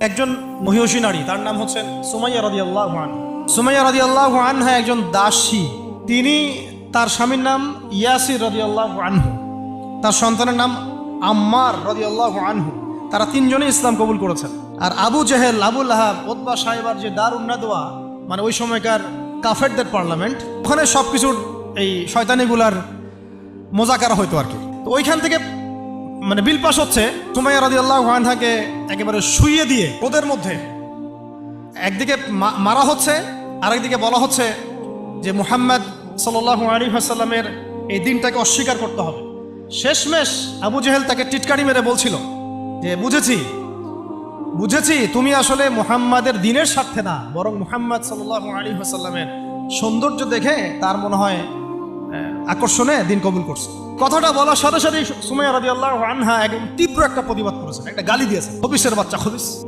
একজন মহিষী নারী, তার নাম হচ্ছেন সুমাইয়া রাদিয়াল্লাহু আনহা। সুমাইয়া রাদিয়াল্লাহু আনহা একজন দাসী। তিনি, তার স্বামীর নাম ইয়াসির রাদিয়াল্লাহু আনহু, তার সন্তানের নাম আম্মার রাদিয়াল্লাহু আনহু। তারা তিনজনই ইসলাম কবুল করেছেন। আর আবু জেহেল, আবু লাহাব, উতবা সাহেবার যে দারুন নাদওয়া, মানে ওই সময়কার কাফেরদের পার্লামেন্ট, ওখানে সবকিছুর এই শয়তানিগুলার মোজাকারা হইতো আর কি। তো ওইখান থেকে মানে বিল পাস হচ্ছে সুমাইয়া রাদিয়াল্লাহু আনহাকে একেবারে শুইয়ে দিয়ে ওদের মধ্যে একদিকে মারা হচ্ছে, আরেকদিকে বলা হচ্ছে যে মুহাম্মদ সাল্লাল্লাহু আলাইহি ওয়াসাল্লামের এই দিনটাকে অস্বীকার করতে হবে। শেষমেশ আবু জেহেল তাকে টিটকারি মেরে বলছিল যে বুঝেছি তুমি আসলে মুহাম্মাদের দিনের স্বার্থে না, বরং মুহাম্মদ সাল্লাল্লাহু আলাইহি ওয়াসাল্লামের সৌন্দর্য দেখে তার মনে হয় আকর্ষণে দিন কবুল করছে। কথাটা বলার সাথে সাথে সুমাইয়া রাদিয়াল্লাহু আনহা একদম তীব্র একটা প্রতিবাদ করেছেন, একটা গালি দিয়েছেন, খবিসের বাচ্চা খবিস।